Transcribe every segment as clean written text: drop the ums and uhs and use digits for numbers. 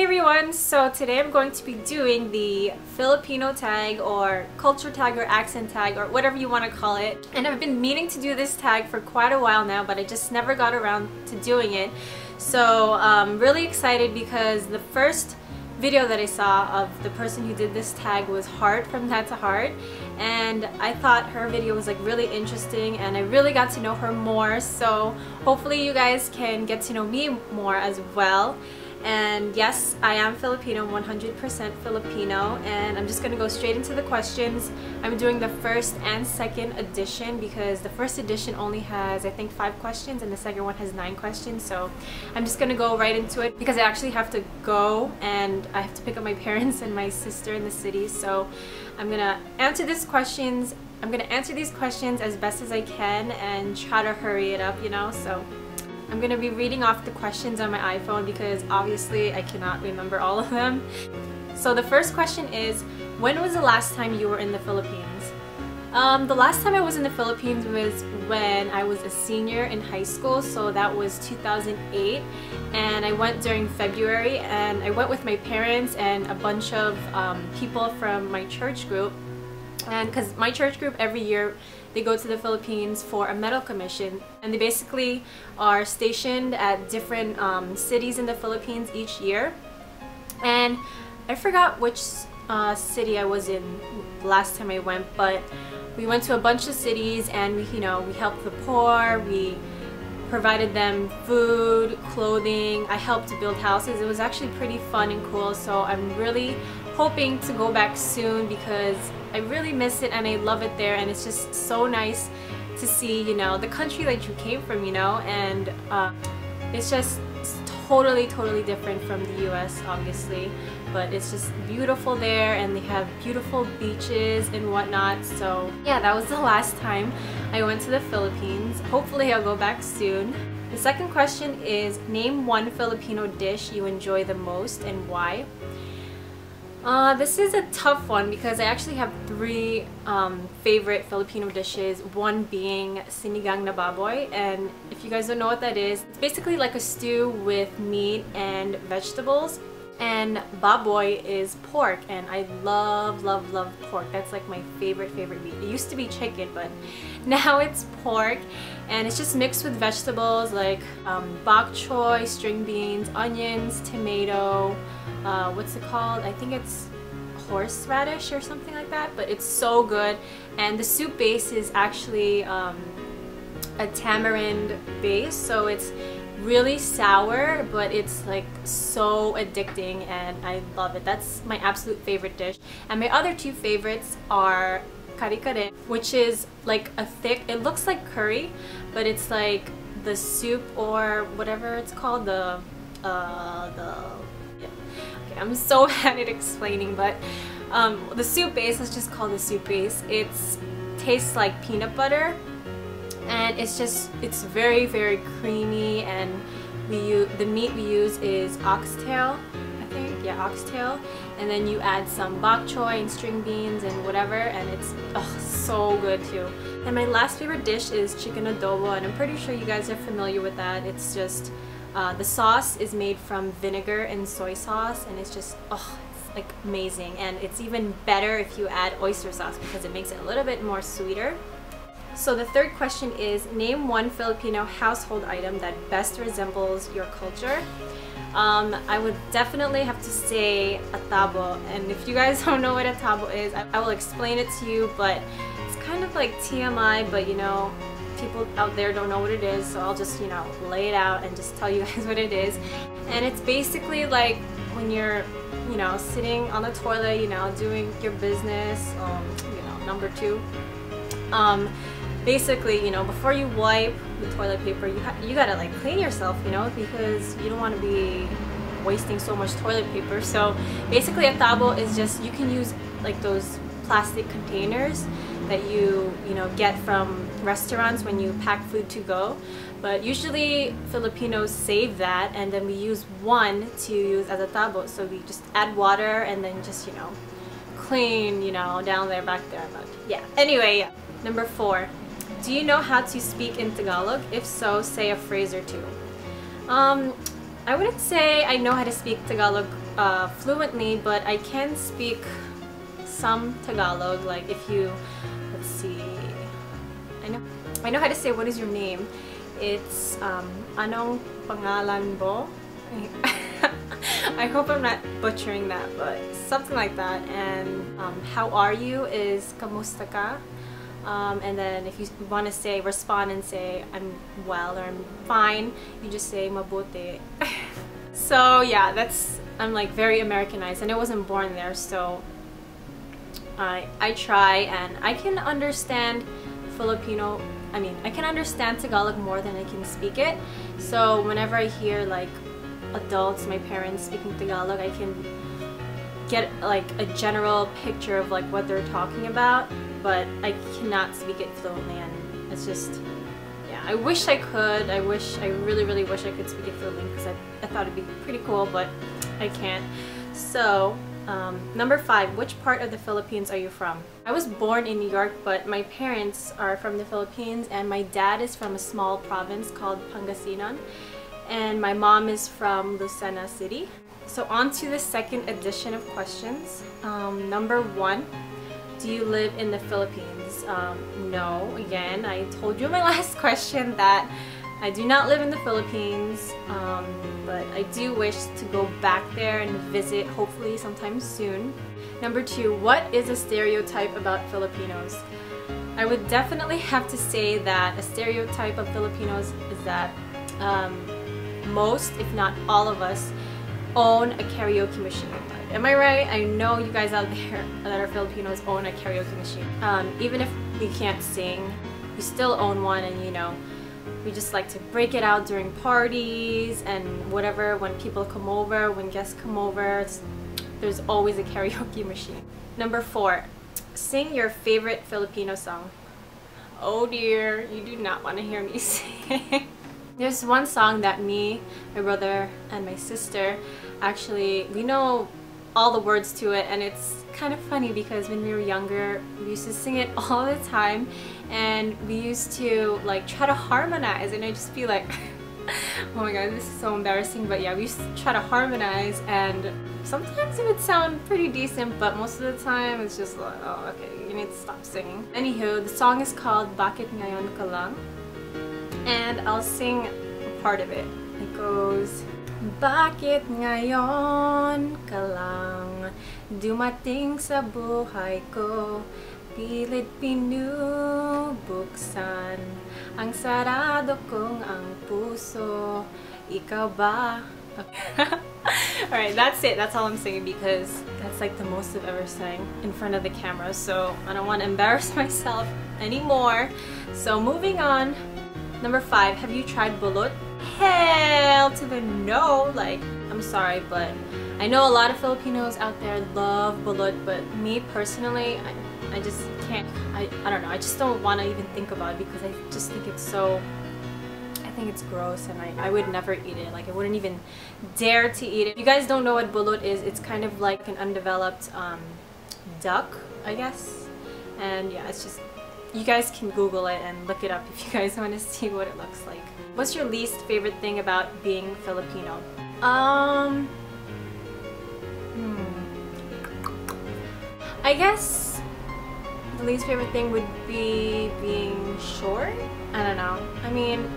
Hey everyone! So today I'm going to be doing the Filipino tag or culture tag or accent tag or whatever you want to call it. And I've been meaning to do this tag for quite a while now, but I just never got around to doing it. So I'm really excited because the first video that I saw of the person who did this tag was Heart from That to Heart, and I thought her video was like really interesting and I really got to know her more. So hopefully you guys can get to know me more as well. And yes, I am Filipino, 100% Filipino, and I'm just gonna go straight into the questions. I'm doing the first and second edition because the first edition only has I think 5 questions and the second one has 9 questions. So I'm just gonna go right into it because I actually have to go and I have to pick up my parents and my sister in the city. So I'm gonna answer these questions. I'm gonna answer these questions as best as I can and try to hurry it up, you know. So I'm going to be reading off the questions on my iPhone because obviously I cannot remember all of them. So the first question is, when was the last time you were in the Philippines? The last time I was in the Philippines was when I was a senior in high school, so that was 2008, and I went during February, and I went with my parents and a bunch of people from my church group. And because my church group every year they go to the Philippines for a medical commission, and they basically are stationed at different cities in the Philippines each year. And I forgot which city I was in last time I went, but we went to a bunch of cities and we helped the poor, we provided them food, clothing, I helped to build houses. It was actually pretty fun and cool, so I'm really hoping to go back soon because I really miss it and I love it there, and it's just so nice to see, the country that you came from, and it's just totally different from the US, obviously, but it's just beautiful there and they have beautiful beaches and whatnot. So yeah, that was the last time I went to the Philippines. Hopefully I'll go back soon. The second question is, name one Filipino dish you enjoy the most and why? This is a tough one because I actually have 3 favorite Filipino dishes, one being sinigang na baboy, and if you guys don't know what that is, it's basically like a stew with meat and vegetables, and baboy is pork, and I love pork. That's like my favorite meat. It used to be chicken, but now it's pork, and it's just mixed with vegetables like bok choy, string beans, onions, tomato, what's it called? I think it's horseradish or something like that, but it's so good. And the soup base is actually a tamarind base, so it's really sour, but it's like so addicting and I love it. That's my absolute favorite dish. And my other 2 favorites are kare-kare, which is like a thick, it looks like curry, but it's like the soup or whatever it's called, Okay, I'm so bad at explaining, but the soup base, let's just call the soup base. It tastes like peanut butter, and it's very creamy, and the meat we use is oxtail, I think, yeah, oxtail, and then you add some bok choy and string beans and whatever, and it's so good too. And my last favorite dish is chicken adobo, and I'm pretty sure you guys are familiar with that. It's just the sauce is made from vinegar and soy sauce, and it's just it's like amazing, and it's even better if you add oyster sauce because it makes it a little bit more sweeter. So the third question is, name one Filipino household item that best resembles your culture. I would definitely have to say a tabo, and if you guys don't know what a tabo is, I will explain it to you, but it's kind of like TMI, but people out there don't know what it is, so I'll just lay it out and just tell you guys what it is. And it's basically like when you're sitting on the toilet, doing your business, number 2, basically, before you wipe the toilet paper, you gotta like clean yourself, because you don't want to be wasting so much toilet paper. So basically a tabo is just, you can use like those plastic containers that you get from restaurants when you pack food to go, but usually Filipinos save that, and then we use one to use as a tabo. So we just add water and then just clean down there, back there. But yeah, anyway, number 4, do you know how to speak in Tagalog? If so, say a phrase or 2. I wouldn't say I know how to speak Tagalog fluently, but I can speak some Tagalog. Like if you, let's see, I know how to say what is your name. It's anong pangalan mo? I hope I'm not butchering that, but something like that. And how are you is kamusta ka? And then if you want to say, respond and say I'm well or I'm fine, you just say mabuti. So yeah, I'm like very Americanized, and I wasn't born there, so I try, and I can understand Filipino. I can understand Tagalog more than I can speak it. So whenever I hear like adults, my parents speaking Tagalog, I can get like a general picture of like what they're talking about, but I cannot speak it fluently, and it's just, yeah, I wish I could. I really wish I could speak it fluently, because I thought it'd be pretty cool, but I can't. So number 5, which part of the Philippines are you from? I was born in New York, but my parents are from the Philippines, and my dad is from a small province called Pangasinan, and my mom is from Lucena City. So on to the second edition of questions. Number 1, do you live in the Philippines? No. Again, I told you in my last question that I do not live in the Philippines, but I do wish to go back there and visit, hopefully sometime soon. Number 2, what is a stereotype about Filipinos? I would definitely have to say that a stereotype of Filipinos is that most, if not all of us, own a karaoke machine. Am I right? I know you guys out there that are Filipinos own a karaoke machine. Even if we can't sing, we still own one, and you know, we just like to break it out during parties and whatever, when people come over, when guests come over, there's always a karaoke machine. Number 4, sing your favorite Filipino song. Oh dear, you do not want to hear me sing. There's one song that me, my brother, and my sister, actually, we know all the words to it, and it's kind of funny because when we were younger, we used to sing it all the time, and we used to like try to harmonize, and I just feel like oh my god, this is so embarrassing, but yeah, we used to try to harmonize, and sometimes it would sound pretty decent, but most of the time it's just like, oh okay, you need to stop singing. Anywho, the song is called Bakit Ngayon Ka Lang, and I'll sing a part of it. It goes, bakit ngayon ka lang dumating sa buhay ko, pilit pinubuksan ang sarado kong ang puso, ikaw ba? Alright, that's it. That's all I'm singing, because that's like the most I've ever sang in front of the camera, so I don't want to embarrass myself anymore. So moving on. Number 5, have you tried Balut? Hell to the no! Like, I'm sorry, but I know a lot of Filipinos out there love Balut, but me personally, I just can't. I don't know. I just don't want to even think about it, because I just think it's so, I think it's gross, and I would never eat it. Like, I wouldn't even dare to eat it. If you guys don't know what Balut is, it's kind of like an undeveloped duck, I guess. And yeah, it's just, you guys can Google it and look it up if you guys want to see what it looks like. What's your least favorite thing about being Filipino? I guess the least favorite thing would be being short. I don't know. I mean,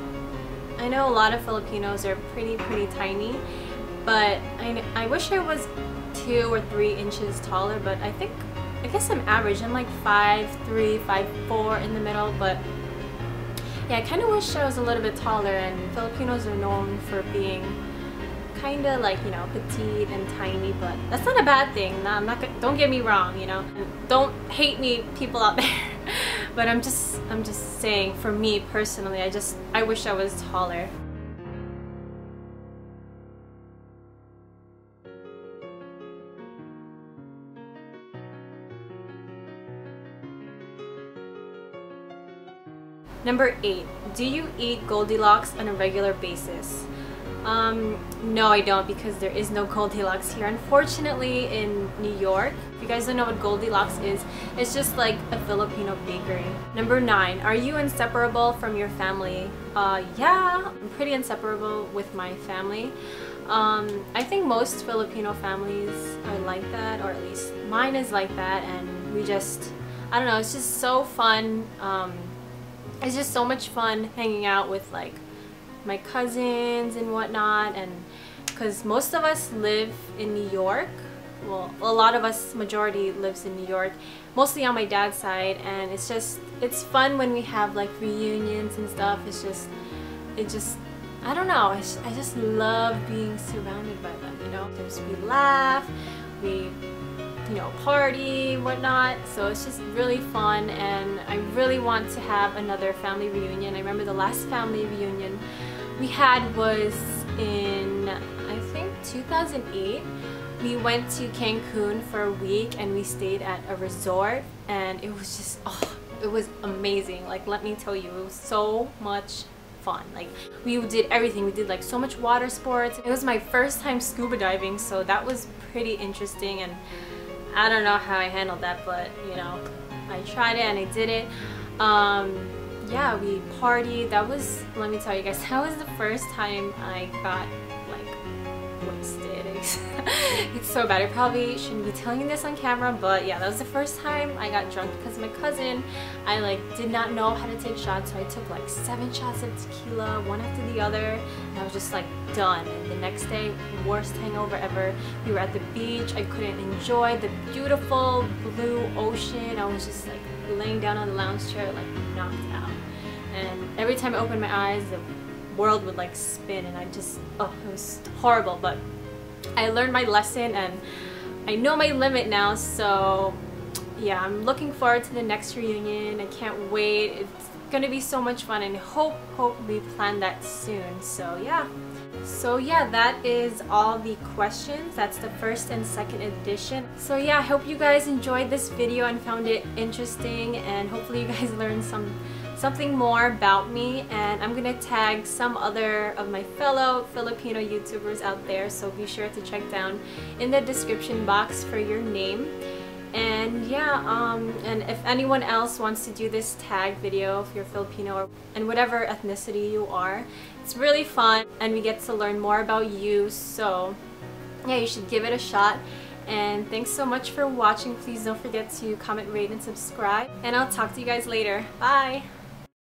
I know a lot of Filipinos are pretty tiny, but I wish I was 2 or 3 inches taller, but I guess I'm average. I'm like 5'3", 5'4" in the middle, but yeah, I kind of wish I was a little bit taller, and Filipinos are known for being kind of like, you know, petite and tiny, but that's not a bad thing. No, I'm not gonna, don't get me wrong, you know, don't hate me, people out there. But I'm just saying, for me personally, I wish I was taller. Number 8, do you eat Goldilocks on a regular basis? No, I don't, because there is no Goldilocks here, unfortunately, in New York. If you guys don't know what Goldilocks is, it's just like a Filipino bakery. Number 9, are you inseparable from your family? Yeah, I'm pretty inseparable with my family. I think most Filipino families are like that, or at least mine is like that, and we just, I don't know, it's just so fun. It's just so much fun hanging out with like my cousins and whatnot, and because most of us live in New York. Well, a lot of us, majority lives in New York, mostly on my dad's side, and it's fun when we have like reunions and stuff. It just I don't know, I just love being surrounded by them, you know. We laugh, we, you know, party, whatnot, so it's just really fun, and I really want to have another family reunion. I remember the last family reunion we had was in, I think, 2008. We went to Cancun for a week and we stayed at a resort, and it was just, oh, it was amazing. Like, let me tell you, it was so much fun. Like, we did everything. We did like so much water sports. It was my first time scuba diving, so that was pretty interesting, and I don't know how I handled that, but you know, I tried it and I did it. Yeah, we partied. That was, let me tell you guys, that was the first time I got like wasted. It's so bad. I probably shouldn't be telling you this on camera, but yeah, that was the first time I got drunk because my cousin, I like did not know how to take shots, so I took like 7 shots of tequila, one after the other, and I was just like done. And the next day, worst hangover ever. We were at the beach. I couldn't enjoy the beautiful blue ocean. I was just like laying down on the lounge chair, like knocked out. And every time I opened my eyes, the world would like spin, and I just, oh, it was horrible. But I learned my lesson and I know my limit now, so yeah, I'm looking forward to the next reunion. I can't wait. It's gonna be so much fun, and hope we plan that soon. So yeah, that is all the questions. That's the first and second edition. So yeah, I hope you guys enjoyed this video and found it interesting, and hopefully you guys learned something more about me. And I'm gonna tag some other of my fellow Filipino YouTubers out there, so be sure to check down in the description box for your name. And yeah, and if anyone else wants to do this tag video, if you're Filipino and whatever ethnicity you are, it's really fun and we get to learn more about you. So yeah, you should give it a shot. And thanks so much for watching. Please don't forget to comment, rate, and subscribe. And I'll talk to you guys later. Bye!